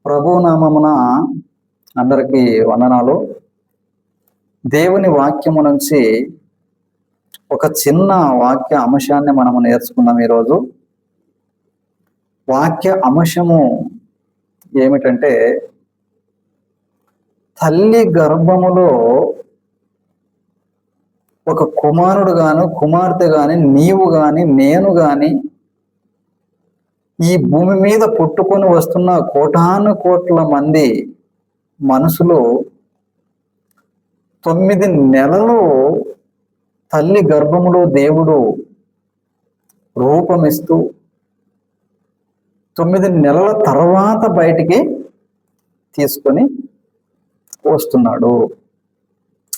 ప్రభునామమున అందరికీ వందనాలు. దేవుని వాక్యము నుంచి ఒక చిన్న వాక్య అంశాన్ని మనము నేర్చుకుందాం. ఈరోజు వాక్య అంశము ఏమిటంటే, తల్లి గర్భములో ఒక కుమారుడు గాను కుమార్తె గాని నీవు గాని నేను గాని ఈ భూమి మీద పుట్టుకొని వస్తున్న కోటాను కోట్ల మంది మనుషులు 9 నెలలు తల్లి గర్భములో దేవుడు రూపమిస్తూ 9 నెలల తర్వాత బయటికి తీసుకొని వస్తున్నాడు.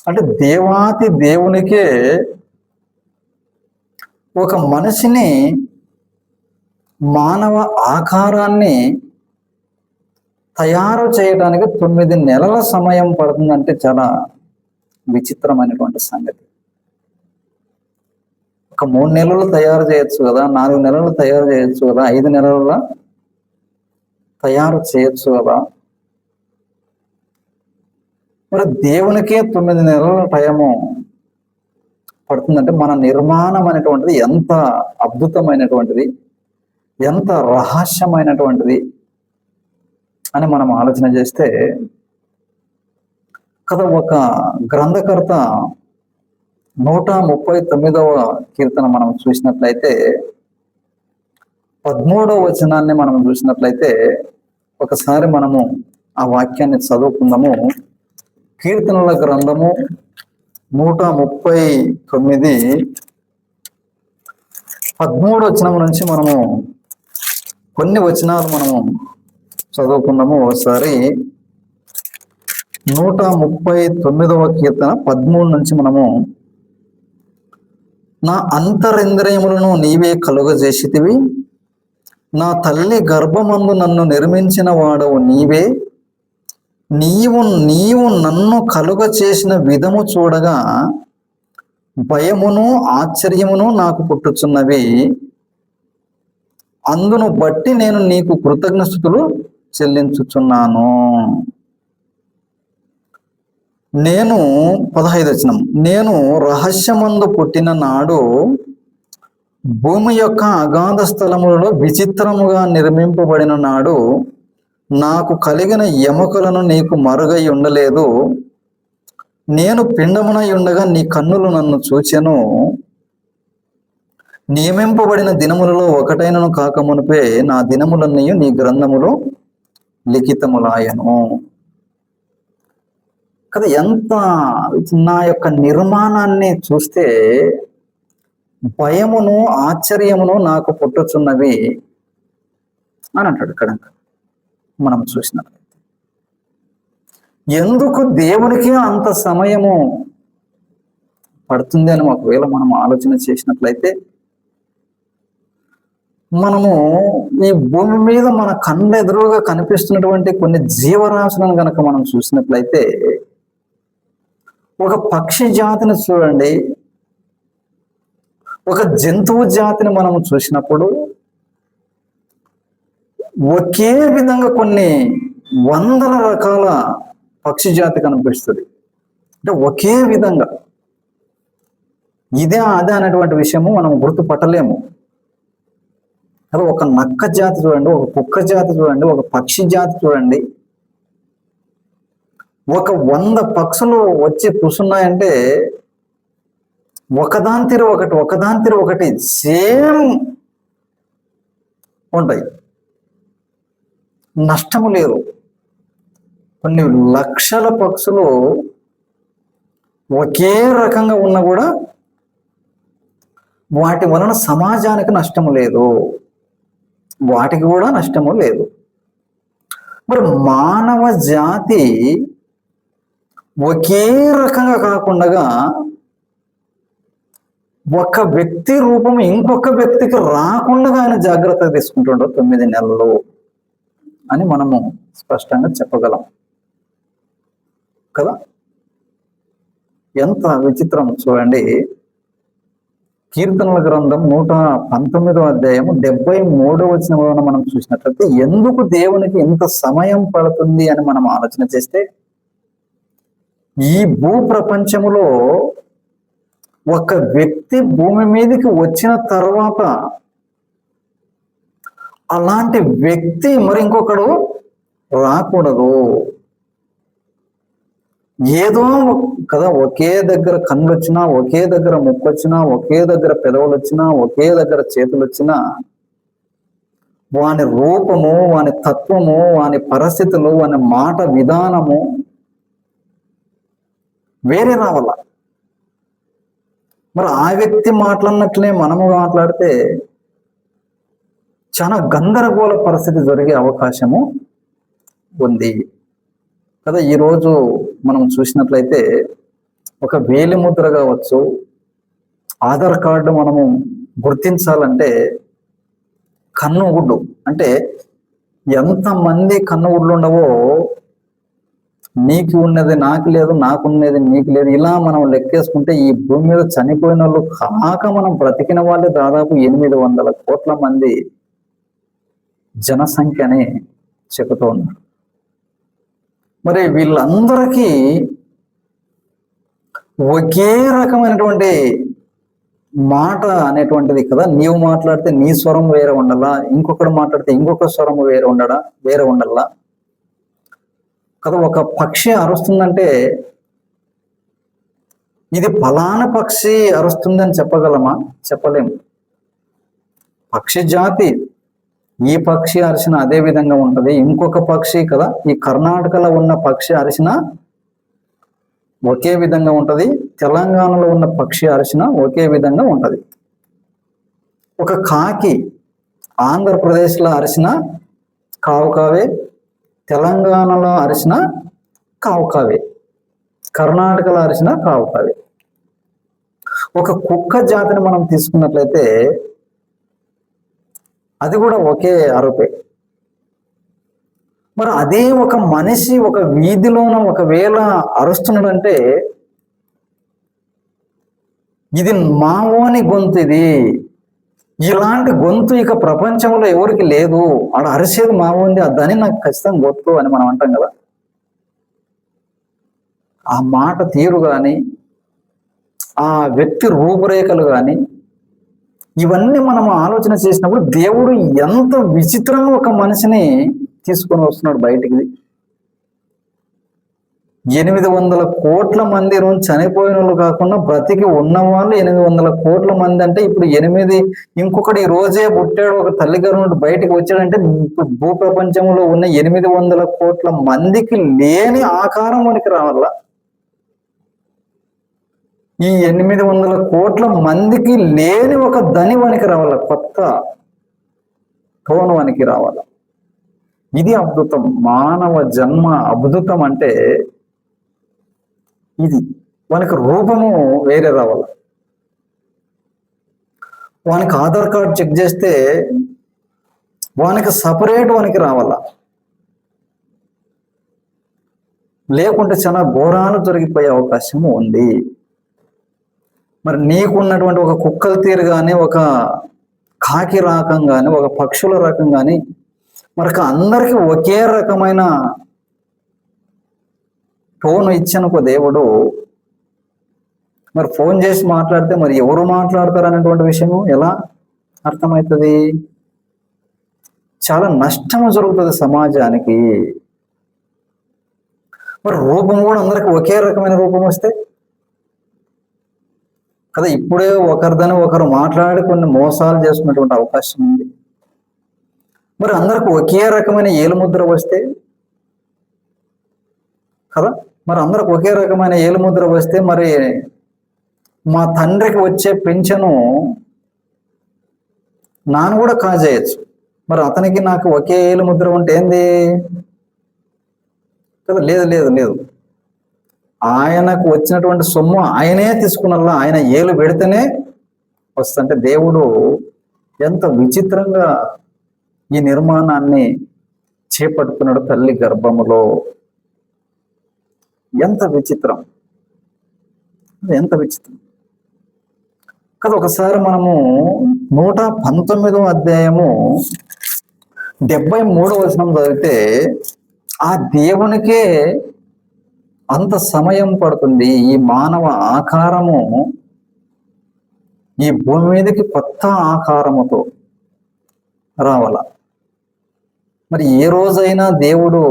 అంటే దేవాతి దేవునికే ఒక మనిషిని మానవ ఆకారాన్ని తయారు చేయడానికి 9 నెలల సమయం పడుతుందంటే చాలా విచిత్రమైనటువంటి సంగతి. ఒక 3 నెలలు తయారు చేయొచ్చు కదా, 4 నెలలు తయారు చేయొచ్చు కదా, 5 నెలల తయారు చేయొచ్చు కదా. మరి దేవునికే 9 నెలల టైము పడుతుందంటే మన నిర్మాణం అనేటువంటిది ఎంత అద్భుతమైనటువంటిది, ఎంత రహస్యమైనటువంటిది అని మనం ఆలోచన చేస్తే కదా. ఒక గ్రంథకర్త 139వ కీర్తన మనం చూసినట్లయితే 13వ వచనాన్ని మనం చూసినట్లయితే ఒకసారి మనము ఆ వాక్యాన్ని చదువుకుందాము. కీర్తనల గ్రంథము 139 13వ వచనం నుంచి మనము కొన్ని వచనాలు మనము చదువుకుందాము. ఒకసారి 139వ కీర్తన 13 నుంచి మనము, నా అంతరింద్రియములను నీవే కలుగజేసితివి, నా తల్లి గర్భమందు నన్ను నిర్మించిన వాడవు నీవే, నీవు నన్ను కలుగ చేసిన విధము చూడగా భయమును ఆశ్చర్యమును నాకు పుట్టుచున్నవి, అందును బట్టి నేను నీకు కృతజ్ఞతలు చెల్లించుచున్నాను. నేను 15వ వచనం, నేను రహస్యమందు పుట్టిన నాడు భూమి యొక్క అగాధ స్థలములలో విచిత్రముగా నిర్మింపబడిన నాడు నాకు కలిగిన ఎముకలను నీకు మరుగై ఉండలేదు. నేను పిండమునై ఉండగా నీ కన్నులు నన్ను చూచెను. నియమింపబడిన దినములలో ఒకటైనను కాకమునిపే నా దినములన్నీ నీ గ్రంథములో లిఖితములాయను. కదా, ఎంత నా యొక్క నిర్మాణాన్ని చూస్తే భయమును ఆశ్చర్యమును నాకు పుట్టుచున్నవి అని అంటాడు. ఇక్కడ మనం చూసినట్లయితే ఎందుకు దేవునికి అంత సమయము పడుతుంది అని ఒకవేళ మనం ఆలోచన చేసినట్లయితే, మనము ఈ భూమి మీద మన కళ్ళ ఎదురుగా కనిపిస్తున్నటువంటి కొన్ని జీవరాశులను కనుక మనం చూసినట్లయితే, ఒక పక్షి జాతిని చూడండి, ఒక జంతువు జాతిని మనము చూసినప్పుడు ఒకే విధంగా కొన్ని వందల రకాల పక్షి జాతి కనిపిస్తుంది. అంటే ఒకే విధంగా ఇదే అదే అనేటువంటి విషయము మనం గుర్తుపట్టలేము. అదే ఒక నక్క జాతి చూడండి, ఒక కుక్క జాతి చూడండి, ఒక పక్షి జాతి చూడండి, ఒక 100 పక్షులు వచ్చి కూర్చున్నాయంటే ఒకదాని తీరు ఒకటి సేమ్ ఉంటాయి, నష్టము లేదు. కొన్ని లక్షల పక్షులు ఒకే రకంగా ఉన్నా కూడా వాటి వలన సమాజానికి నష్టము లేదు, వాటికి కూడా నష్టము లేదు. మరి మానవ జాతి ఒకే రకంగా కాకుండా ఒక వ్యక్తి రూపం ఇంకొక వ్యక్తికి రాకుండా ఆయన జాగ్రత్త తీసుకుంటుంటారు 9 నెలలు అని మనము స్పష్టంగా చెప్పగలం కదా. ఎంత విచిత్రం చూడండి. కీర్తనల గ్రంథం 119వ అధ్యాయము 73వ వచనంలో మనం చూసినట్లయితే ఎందుకు దేవునికి ఇంత సమయం పడుతుంది అని మనం ఆలోచన చేస్తే, ఈ భూ ప్రపంచములో ఒక వ్యక్తి భూమి మీదకి వచ్చిన తర్వాత అలాంటి వ్యక్తి మరి ఇంకొకడు రాకూడదు. ఏదో కదా, ఒకే దగ్గర కళ్ళు వచ్చినా, ఒకే దగ్గర ముక్కు వచ్చినా, ఒకే దగ్గర పెదవులు వచ్చినా, ఒకే దగ్గర చేతులు వచ్చినా, వాని రూపము, వాని తత్వము, వాని పరిస్థితులు, వాని మాట విధానము వేరే రావాల. మరి ఆ వ్యక్తి మాట్లాడినట్లే మనము మాట్లాడితే చాలా గందరగోళ పరిస్థితి జరిగే అవకాశము ఉంది కదా. ఈరోజు మనం చూసినట్లయితే ఒక వేలిముద్ర కావచ్చు, ఆధార్ కార్డు మనము గుర్తించాలంటే కన్నుగుడ్డు, అంటే ఎంతమంది కన్నుగుడ్లు ఉండవో, నీకు ఉన్నది నాకు లేదు, నాకున్నది నీకు లేదు, ఇలా మనం లెక్కేసుకుంటే ఈ భూమి మీద చనిపోయిన వాళ్ళు కాక మనం బ్రతికిన వాళ్ళే దాదాపు 800 కోట్ల మంది జనసంఖ్యని చెబుతూ ఉన్నారు. మరి వీళ్ళందరికీ ఒకే రకమైనటువంటి మాట అనేటువంటిది కదా. నీవు మాట్లాడితే నీ స్వరం వేరే ఉండాలా, ఇంకొకడు మాట్లాడితే ఇంకొక స్వరం వేరే ఉండాలా కదా. ఒక పక్షి అరుస్తుందంటే ఇది ఫలానా పక్షి అరుస్తుందని చెప్పగలమా? చెప్పలేము. పక్షి జాతి, ఈ పక్షి అరిసిన అదే విధంగా ఉంటది, ఇంకొక పక్షి కదా, ఈ కర్ణాటకలో ఉన్న పక్షి అరిసిన ఒకే విధంగా ఉంటది, తెలంగాణలో ఉన్న పక్షి అరిసిన ఒకే విధంగా ఉంటది. ఒక కాకి ఆంధ్రప్రదేశ్లో అరిసిన కావు కావే, తెలంగాణలో అరిసిన కావు కావే, కర్ణాటకలో అరిసిన కావు కావే. ఒక కుక్క జాతిని మనం తీసుకున్నట్లయితే అది కూడా ఒకే అరుపే. మరి అదే ఒక మనిషి ఒక వీధిలోన ఒకవేళ అరుస్తున్నాడంటే ఇది మావోని గొంతు, ఇది ఇలాంటి గొంతు ఇక ప్రపంచంలో ఎవరికి లేదు, ఆడ అరిసేది మావోంది, దాన్ని నాకు ఖచ్చితంగా గొంతు అని మనం అంటాం కదా. ఆ మాట తీరు కానీ, ఆ వ్యక్తి రూపురేఖలు కానీ, ఇవన్నీ మనం ఆలోచన చేసినప్పుడు దేవుడు ఎంత విచిత్రంగా ఒక మనిషిని తీసుకొని వస్తున్నాడు బయటికి. 800 కోట్ల మంది చనిపోయిన వాళ్ళు కాకుండా బ్రతికి ఉన్నవాళ్ళు 800 కోట్ల మంది. అంటే ఇప్పుడు 8 ఇంకొకటి ఈ రోజే పుట్టాడు, ఒక తల్లిగారు నుండి బయటికి వచ్చాడంటే భూ ప్రపంచంలో ఉన్న 800 కోట్ల మందికి లేని ఆకారం మనకి రావాల. ఈ 800 కోట్ల మందికి లేని ఒక ధని వానికి రావాల, కొత్త టోన్ వానికి రావాల. ఇది అద్భుతం. మానవ జన్మ అద్భుతం అంటే ఇది. వానికి రూపము వేరే రావాల. వానికి ఆధార్ కార్డు చెక్ చేస్తే వానికి సపరేట్ వానికి రావాల, లేకుంటే చాలా ఘోరాలు జరిగిపోయే అవకాశము ఉంది. మరి నీకున్నటువంటి ఒక కుక్కల తీరు కానీ, ఒక కాకి రకం కానీ, ఒక పక్షుల రకం కానీ, మరి అందరికీ ఒకే రకమైన టోన్ ఇచ్చనుకో దేవుడు, మరి ఫోన్ చేసి మాట్లాడితే మరి ఎవరు మాట్లాడతారు అనేటువంటి విషయము ఎలా అర్థమవుతుంది? చాలా నష్టము జరుగుతుంది సమాజానికి. మరి రూపం కూడా అందరికి ఒకే రకమైన రూపం వస్తే కదా, ఇప్పుడే ఒకరిదని ఒకరు మాట్లాడి కొన్ని మోసాలు చేసుకున్నటువంటి అవకాశం ఉంది. మరి అందరికి ఒకే రకమైన ఏలుముద్ర వస్తే కదా, మరి అందరికి ఒకే రకమైన ఏలుముద్ర వస్తే మరి మా తండ్రికి వచ్చే పెన్షను నాన్న కూడా కాజేయచ్చు. మరి అతనికి నాకు ఒకే ఏలుముద్ర ఉంటే ఏంది కదా. లేదు లేదు లేదు, ఆయనకు వచ్చినటువంటి సొమ్ము ఆయనే తీసుకున్నలా, ఆయన ఏలు పెడితేనే వస్తుంటే దేవుడు ఎంత విచిత్రంగా ఈ నిర్మాణాన్ని చేపట్టుకున్నాడు తల్లి గర్భములో. ఎంత విచిత్రం, ఎంత విచిత్రం. కదా. ఒకసారి మనము 119వ అధ్యాయము 73వ వచనం చదివితే, ఆ దేవునికే అంత సమయం పడుతుంది ఈ మానవ ఆకారము ఈ భూమి మీదకి కొత్త ఆకారముతో రావాల. మరి ఏ రోజైనా దేవుడు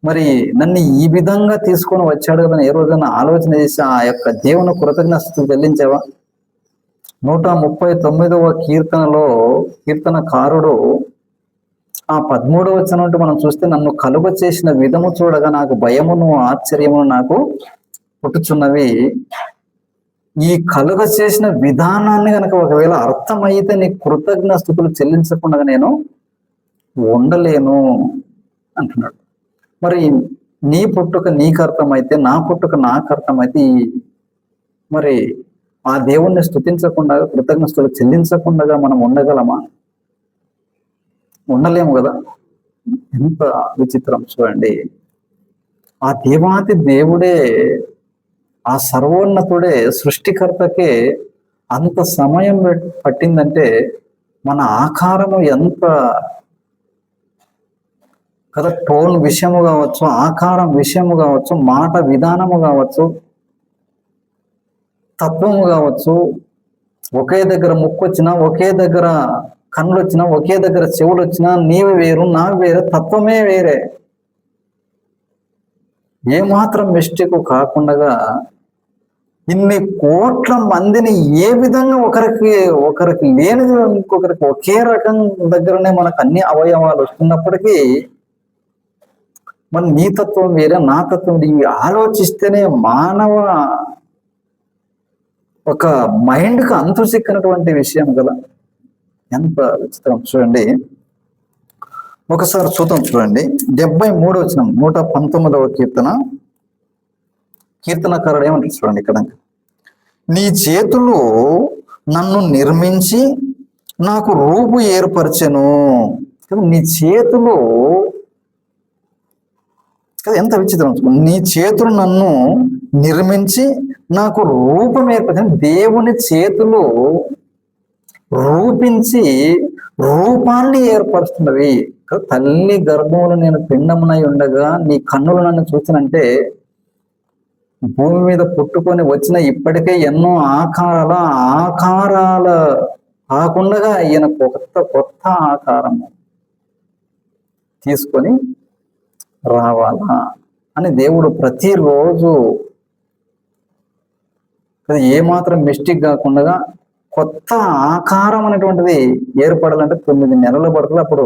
మరి నన్ను ఈ విధంగా తీసుకొని వచ్చాడు కదా, ఏ రోజైనా ఆలోచన చేసి ఆ యొక్క దేవుని కృతజ్ఞతలు చెల్లించావా? 139వ కీర్తనలో కీర్తనకారుడు ఆ 13వ వచనం నుండి మనం చూస్తే, నన్ను కలుగ చేసిన విధము చూడగా నాకు భయమును ఆశ్చర్యమును నాకు పుట్టుచున్నవి. ఈ కలుగ చేసిన విధానాన్ని కనుక ఒకవేళ అర్థమైతే నీ కృతజ్ఞతలు చెల్లించకుండా నేను ఉండలేను అంటున్నాడు. మరి నీ పుట్టుక నీకు అర్థమైతే, నా పుట్టుక నాకు అర్థమైతే, మరి ఆ దేవుణ్ణి స్తుతించకుండా కృతజ్ఞతలు చెల్లించకుండా మనం ఉండగలమా? ఉండలేము కదా. ఎంత విచిత్రం చూడండి. ఆ దేవాతి దేవుడే, ఆ సర్వోన్నతుడే, సృష్టికర్తకే అంత సమయం పట్టిందంటే మన ఆకారము ఎంత కదా, టోన్ విషయము కావచ్చు, ఆకారం విషయము కావచ్చు, మాట విధానము కావచ్చు, తత్వము కావచ్చు, ఒకే దగ్గర ముక్కు వచ్చినా, ఒకే దగ్గర కళ్ళు వచ్చినా, ఒకే దగ్గర చెవులు వచ్చినా, నీవు వేరు నాకు వేరే, తత్వమే వేరే. ఏమాత్రం మిస్టేక్ కాకుండా ఇన్ని కోట్ల మందిని ఏ విధంగా ఒకరికి లేనిది ఇంకొకరికి ఒకే రకం దగ్గరనే మనకు అన్ని అవయవాలు వస్తున్నప్పటికీ, మన నీ తత్వం వేరే, నా తత్వం ఇవి ఆలోచిస్తేనే మానవ ఒక మైండ్కి అంతు చిక్కినటువంటి విషయం కదా. ఎంత విచిత్రం చూడండి. ఒకసారి చూద్దాం చూడండి. 73వ వచనం 119వ కీర్తనకారుడు ఏమంటారు చూడండి ఇక్కడ. నీ చేతులు నన్ను నిర్మించి నాకు రూపు ఏర్పరచెను. నీ చేతులు కదా, ఎంత విచిత్రం. నీ చేతులు నన్ను నిర్మించి నాకు రూపం ఏర్పరచను. దేవుని చేతులు రూపించి రూపాన్ని ఏర్పరుస్తున్నవి. తల్లి గర్భంలో నేను పిండమునై ఉండగా నీ కన్నులు నన్ను చూసినంటే, భూమి మీద పుట్టుకొని వచ్చిన ఇప్పటికే ఎన్నో ఆకారాల కాకుండా ఈయన కొత్త ఆకారము తీసుకొని రావాలా అని దేవుడు ప్రతిరోజు ఏమాత్రం మిస్టేక్ కాకుండా కొత్త ఆకారం అనేటువంటిది ఏర్పడాలంటే 9 నెలలు పడుతుంది. అప్పుడు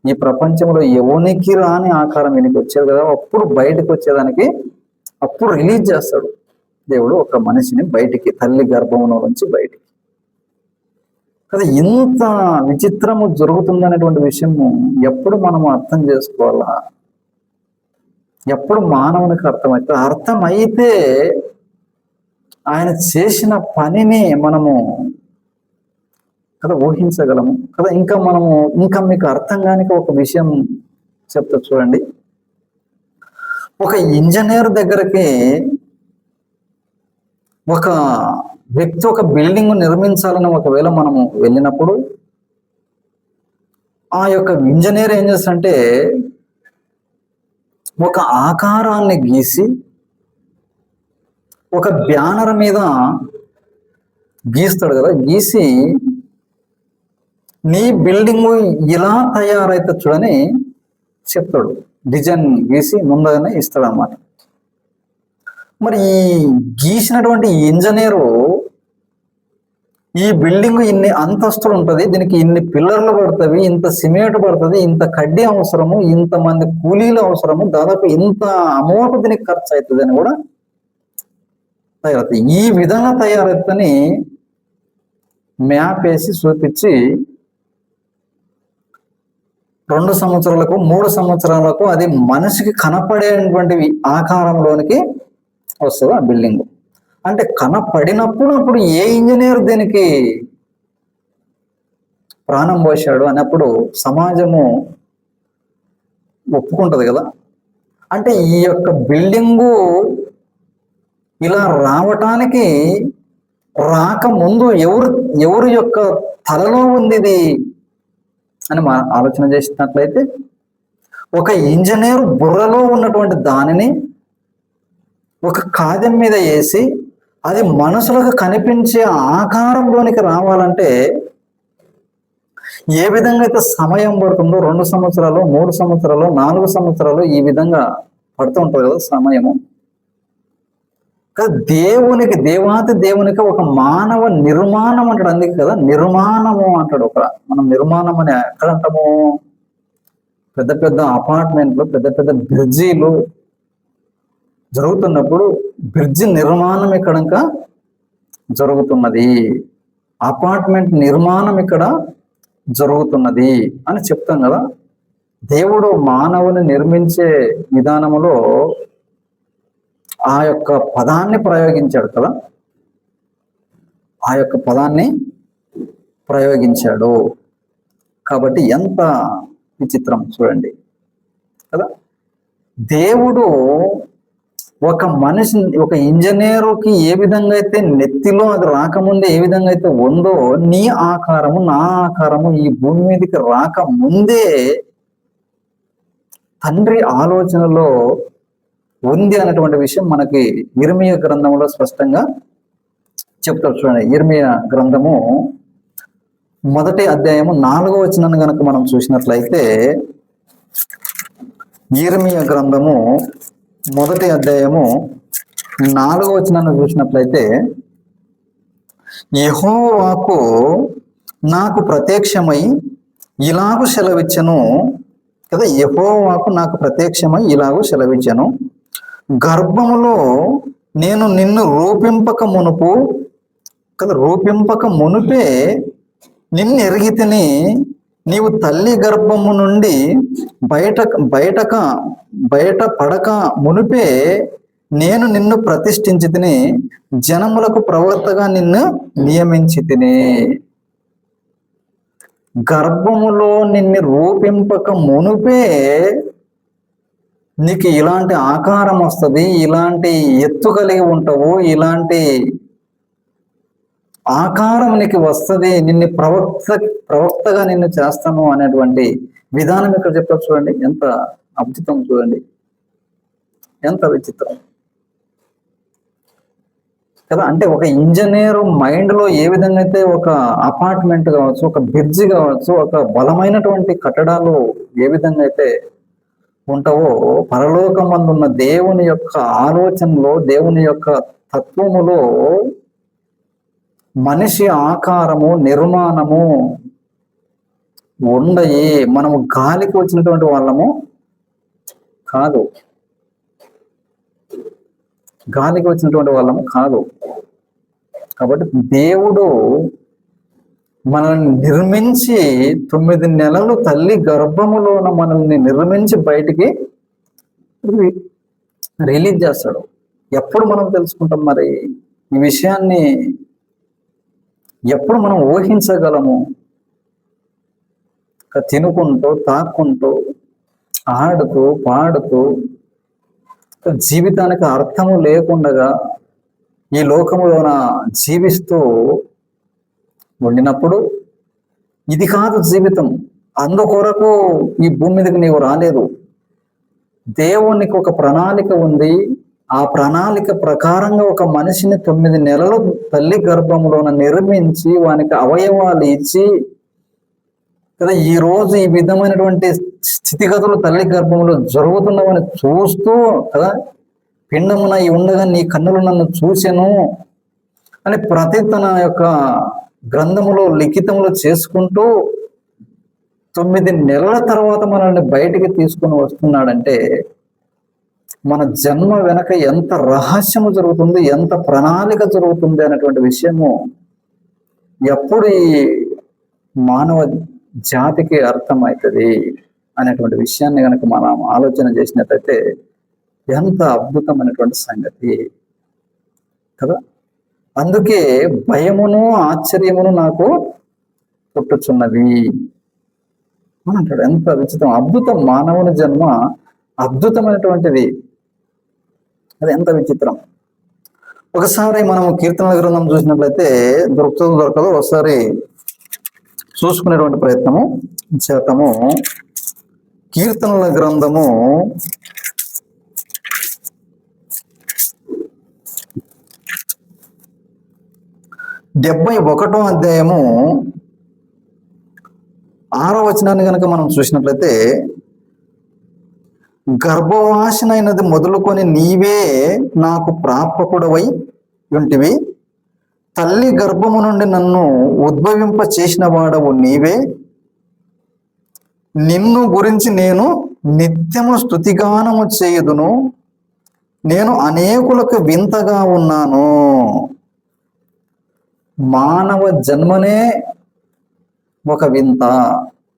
ఈ ప్రపంచంలో ఎవనికి రాని ఆకారం ఈయనకి వచ్చేది కదా, అప్పుడు బయటకు వచ్చేదానికి అప్పుడు రిలీజ్ చేస్తాడు దేవుడు ఒక మనిషిని బయటికి, తల్లి గర్భంలో నుంచి బయటికి కదా. ఇంత విచిత్రము జరుగుతుందనేటువంటి విషయము ఎప్పుడు మనము అర్థం చేసుకోవాలా? ఎప్పుడు మానవునికి అర్థమవుతుంది? అర్థమైతే ఆయన చేసిన పనిని మనము కదా ఊహించగలము కదా. ఇంకా మీకు అర్థం కాని ఒక విషయం చెప్తా చూడండి. ఒక ఇంజనీర్ దగ్గరికి ఒక వ్యక్తి ఒక బిల్డింగ్ నిర్మించాలని ఒకవేళ మనము వెళ్ళినప్పుడు, ఆ యొక్క ఇంజనీర్ ఏం చేస్తాడంటే ఒక ఆకారాన్ని గీసి ఒక బ్యానర్ మీద గీస్తాడు కదా. గీసి నీ బిల్డింగ్ ఇలా తయారైతే చూడని చెప్తాడు. డిజైన్ గీసి ముందుగానే ఇస్తాడు అన్నమాట. మరి ఈ గీసినటువంటి ఇంజనీరు ఈ బిల్డింగ్ ఇన్ని అంతస్తులు ఉంటుంది, దీనికి ఇన్ని పిల్లర్లు పడుతుంది, ఇంత సిమెంట్ పడుతుంది, ఇంత కడ్డీ అవసరము, ఇంతమంది కూలీలు అవసరము, దాదాపు ఇంత అమౌంట్ దీనికి ఖర్చు అవుతుంది అని కూడా తయారవుతాయి. ఈ విధంగా తయారవుతుందని మ్యాప్ వేసి చూపించి 2 సంవత్సరాలకు 3 సంవత్సరాలకు అది మనిషికి కనపడేటువంటి ఆకారంలోనికి వస్తుంది ఆ బిల్డింగ్. అంటే కనపడినప్పుడు అప్పుడు ఏ ఇంజనీర్ దీనికి ప్రాణం పోశాడు అన్నప్పుడు సమాజము ఒప్పుకుంటది కదా. అంటే ఈ యొక్క బిల్డింగు ఇలా రావటానికి రాకముందు ఎవరి యొక్క తలలో ఉంది ఇది అని మనం ఆలోచన చేసినట్లయితే, ఒక ఇంజనీర్ బుర్రలో ఉన్నటువంటి దానిని ఒక కాగితం మీద వేసి అది మనుషులకు కనిపించే ఆకారంలోనికి రావాలంటే ఏ విధంగా అయితే సమయం పడుతుందో, 2 సంవత్సరాలు, 3 సంవత్సరాలు, 4 సంవత్సరాలు ఈ విధంగా పడుతూ ఉంటుంది కదా సమయము. దేవాతి దేవునికి ఒక మానవ నిర్మాణం అంటాడు. అందుకే కదా నిర్మాణము అంటాడు. మనం నిర్మాణం అని ఎక్కడ అంటాము? పెద్ద పెద్ద అపార్ట్మెంట్లు, పెద్ద పెద్ద బ్రిడ్జీలు జరుగుతున్నప్పుడు బ్రిడ్జి నిర్మాణం ఇక్కడ జరుగుతున్నది, అపార్ట్మెంట్ నిర్మాణం ఇక్కడ జరుగుతున్నది అని చెప్తాం కదా. దేవుడు మానవుని నిర్మించే విధానములో ఆ యొక్క పదాన్ని ప్రయోగించాడు కదా, ఆ యొక్క పదాన్ని ప్రయోగించాడు. కాబట్టి ఎంత విచిత్రం చూడండి కదా. దేవుడు ఒక మనిషి, ఒక ఇంజనీరుకి ఏ విధంగా అయితే నెత్తిలో అది రాకముందే ఏ విధంగా అయితే ఉందో, నీ ఆకారము నా ఆకారము ఈ భూమి మీదకి రాకముందే తండ్రి ఆలోచనలో ఉంది అన్నటువంటి విషయం మనకి ఇర్మియా గ్రంథంలో స్పష్టంగా చెప్తారు. చూడండి, ఇర్మియా గ్రంథము 1వ అధ్యాయము 4వ వచనాన్ని కనుక మనం చూసినట్లయితే, ఇర్మియా గ్రంథము 1వ అధ్యాయము 4వ వచనాన్ని చూసినట్లయితే, యెహోవాకు నాకు ప్రత్యక్షమై ఇలాగు సెలవిచ్చెను కదా. యెహోవాకు నాకు ప్రత్యక్షమై ఇలాగు సెలవిచ్చెను, గర్భములో నేను నిన్ను రూపింపక మునుపు కదా, రూపింపక మునుపే నిన్ను ఎరిగితిని, నీవు తల్లి గర్భము నుండి బయట పడక మునిపే నేను నిన్ను ప్రతిష్ఠించి తిని, జనములకు ప్రవక్తగా నిన్ను నియమించి తిని. గర్భములో నిన్ను రూపింపక మునుపే నీకు ఇలాంటి ఆకారం వస్తుంది, ఇలాంటి ఎత్తు కలిగి ఉంటావు, ఇలాంటి ఆకారం నీకు వస్తుంది, నిన్ను ప్రవక్తగా నిన్ను చేస్తాను అనేటువంటి విధానం ఇక్కడ చెప్తారు. చూడండి ఎంత అద్భుతం, చూడండి ఎంత విచిత్రం కదా. అంటే ఒక ఇంజనీర్ మైండ్ లో ఏ విధంగా అయితే ఒక అపార్ట్మెంట్ కావచ్చు, ఒక బ్రిడ్జి కావచ్చు, ఒక బలమైనటువంటి కట్టడాలు ఏ విధంగా అయితే ఉంటావో, పరలోకమందు ఉన్న దేవుని యొక్క ఆలోచనలో, దేవుని యొక్క తత్వములో మనిషి ఆకారము నిర్మాణము ఉండయి. మనము గాలికి వచ్చినటువంటి వాళ్ళము కాదు, గాలికి వచ్చినటువంటి వాళ్ళము కాదు. కాబట్టి దేవుడు మనల్ని నిర్మించి 9 నెలలు తల్లి గర్భములోన మనల్ని నిర్మించి బయటికి రిలీజ్ చేస్తాడు. ఎప్పుడు మనం తెలుసుకుంటాం మరి ఈ విషయాన్ని? ఎప్పుడు మనం ఊహించగలము? తినుకుంటూ, తాక్కుంటూ, ఆడుతూ, పాడుతూ, జీవితానికి అర్థము లేకుండా ఈ లోకములోన జీవిస్తూ ఉండినప్పుడు ఇది కాదు జీవితం. అందుకొరకు ఈ భూమి మీదకి నీవు రాలేదు. దేవునికి ఒక ప్రణాళిక ఉంది. ఆ ప్రణాళిక ప్రకారంగా ఒక మనిషిని 9 నెలలు తల్లి గర్భంలోన నిర్మించి వానికి అవయవాలు ఇచ్చి కదా, ఈ రోజు ఈ విధమైనటువంటి స్థితిగతులు తల్లి గర్భంలో జరుగుతున్నవని చూస్తూ కదా, పిండమున ఈ ఉండగా నీ కన్నులు నన్ను చూసెను అని ప్రతి తన యొక్క గ్రంథములో లిఖితములో చేసుకుంటూ 9 నెలల తర్వాత మనల్ని బయటికి తీసుకుని వస్తున్నాడంటే మన జన్మ వెనక ఎంత రహస్యము జరుగుతుంది, ఎంత ప్రణాళిక జరుగుతుంది అనేటువంటి విషయము ఎప్పుడు ఈ మానవ జాతికి అర్థమవుతుంది అనేటువంటి విషయాన్ని కనుక మనం ఆలోచన చేసినట్లయితే ఎంత అద్భుతమైనటువంటి సంగతి కదా. అందుకే భయమును ఆశ్చర్యమును నాకు పుట్టుచున్నది అని అంటాడు. ఎంత విచిత్రం, అద్భుతం. మానవుని జన్మ అద్భుతమైనటువంటిది. అది ఎంత విచిత్రం. ఒకసారి మనము కీర్తనల గ్రంథం చూసినట్లయితే దొరుకుతుందో దొరకదో ఒకసారి చూసుకునేటువంటి ప్రయత్నము చేద్దాము. కీర్తనల గ్రంథము 71వ అధ్యాయము 6వ వచనాన్ని కనుక మనం చూసినట్లయితే, గర్భవాసినైనది మొదలుకొని నీవే నాకు ప్రాపకుడవై ఉంటివి, తల్లి గర్భము నుండి నన్ను ఉద్భవింప చేసిన వాడవు నీవే, నిన్ను గురించి నేను నిత్యము స్తుతిగానము చేయుదును, నేను అనేకులకు వింతగా ఉన్నాను. మానవ జన్మనే ఒక వింత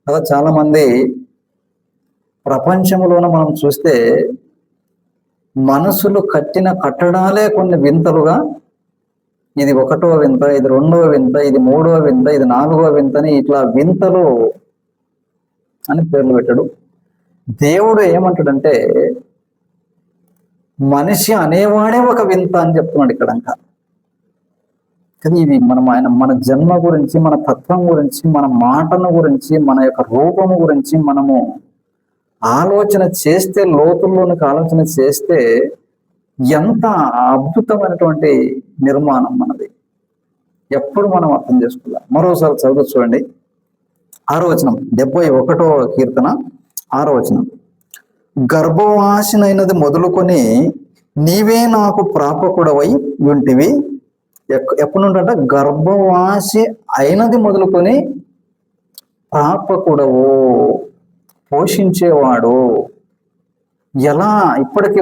కదా. చాలా మంది ప్రపంచంలోన మనం చూస్తే మనుషులు కట్టిన కట్టడాలే కొన్ని వింతలుగా, ఇది 1వ వింత, ఇది 2వ వింత, ఇది 3వ వింత, ఇది 4వ వింత అని ఇట్లా వింతలు అని పేర్లు పెట్టాడు. దేవుడు ఏమంటాడంటే మనిషి అనేవాడే ఒక వింత అని చెప్తున్నాడు ఇక్కడ. కానీ ఇది మన జన్మ గురించి, మన తత్వం గురించి, మన మాటను గురించి, మన యొక్క రూపము గురించి మనము ఆలోచన చేస్తే, లోతుల్లోనికి ఆలోచన చేస్తే ఎంత అద్భుతమైనటువంటి నిర్మాణం మనది. ఎప్పుడు మనం అర్థం చేసుకోవాలి. మరోసారి చదువు చూడండి. 6వ వచనం, 71వ కీర్తన 6వ వచనం. గర్భవాసినైనది మొదలుకొని నీవే నాకు ప్రాపకుడవై ఉంటివి. ఎప్పుడు నుండంట? గర్భవాసి అయినది మొదలుకొని ప్రాపకుడవు, పోషించేవాడు. ఎలా? ఇప్పటికీ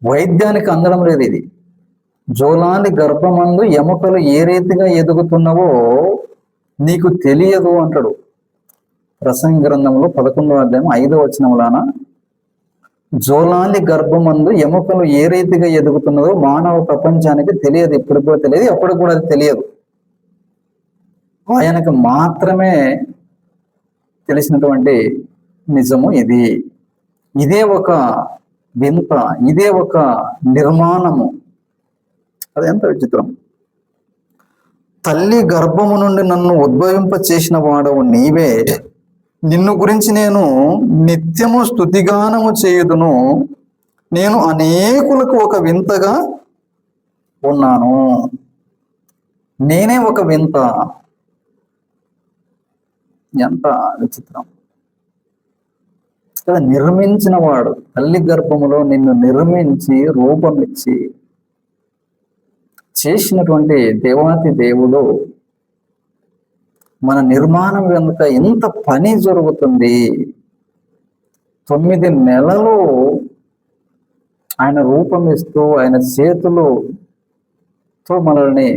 వైద్యానికి అందడం లేదు ఇది. జోలాలి గర్భమందు ఎముకలు ఏ రీతిగా ఎదుగుతున్నవో నీకు తెలియదు అంటాడు ప్రసంగి గ్రంథంలో 11వ అధ్యాయం 5వ వచనంలోన. జోలాలి గర్భమందు ఎముకలు ఏ రీతిగా ఎదుగుతున్నదో మానవ ప్రపంచానికి తెలియదు, ఇప్పుడు కూడా తెలియదు, అప్పుడు కూడా అది తెలియదు. ఆయనకు మాత్రమే తెలిసినటువంటి నిజము ఇది. ఇదే ఒక వింత, ఇదే ఒక నిర్మాణము. అది ఎంత విచిత్రం. తల్లి గర్భము నుండి నన్ను ఉద్భవింప చేసిన వాడవు నీవే, నిన్ను గురించి నేను నిత్యము స్తుతిగానము చేయుదును, నేను అనేకులకు ఒక వింతగా ఉన్నాను. నేనే ఒక వింత. ఎంత విచిత్రం కదా. నిర్మించిన వాడు, తల్లి గర్భములో నిన్ను నిర్మించి రూపం ఇచ్చి చేసినటువంటి దేవాతి దేవుడు మన నిర్మాణం వెనుక ఎంత పని జరుగుతుంది. 9 నెలలు ఆయన రూపం ఇస్తూ, ఆయన చేతులతో మనల్ని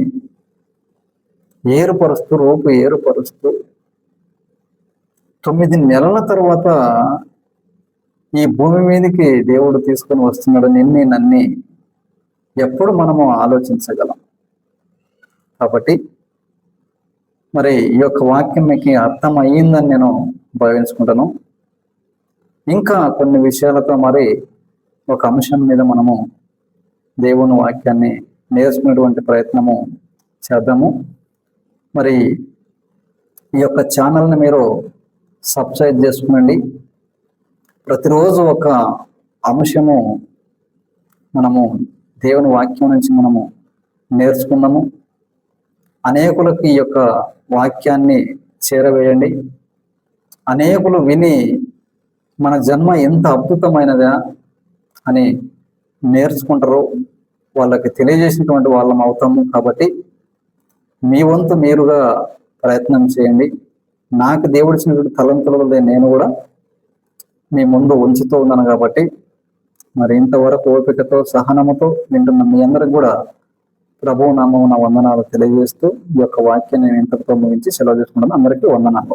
ఏర్పరుస్తూ, ఏర్పరుస్తూ 9 నెలల తర్వాత ఈ భూమి మీదకి దేవుడు తీసుకొని వస్తున్నాడు నిన్ని నన్ని. ఎప్పుడు మనము ఆలోచించగలం. కాబట్టి మరి ఈ యొక్క వాక్యం మీకు అర్థం అయ్యిందని నేను భావించుకుంటాను. ఇంకా కొన్ని విషయాలతో మరి ఒక అంశం మీద మనము దేవుని వాక్యాన్ని నేర్చుకునేటువంటి ప్రయత్నము చేద్దాము. మరి ఈ యొక్క ఛానల్ని మీరు సబ్స్క్రైబ్ చేసుకోండి. ప్రతిరోజు ఒక అంశము మనము దేవుని వాక్యం నుంచి మనము నేర్చుకున్నాము. అనేకులకు ఈ యొక్క వాక్యాన్ని చేరవేయండి. అనేకులు విని మన జన్మ ఎంత అద్భుతమైనదా అని నేర్చుకుంటారు, వాళ్ళకి తెలియజేసినటువంటి వాళ్ళం అవుతాము. కాబట్టి మీ వంతు మీరుగా ప్రయత్నం చేయండి. నాకు దేవుడిచ్చినటువంటి తలంతులలో నేను కూడా మీ ముందు ఉంచుతూ ఉన్నాను. కాబట్టి మరి ఇంతవరకు ఓపికతో, సహనముతో వింటున్న మీ అందరికి కూడా ప్రభువు నామమున వందనాలు తెలియజేస్తూ ఈ యొక్క వాక్యాన్ని నేను ఇంతటితో ముగించి సెలవు తీసుకుంటాను. అందరికీ వందనాలు.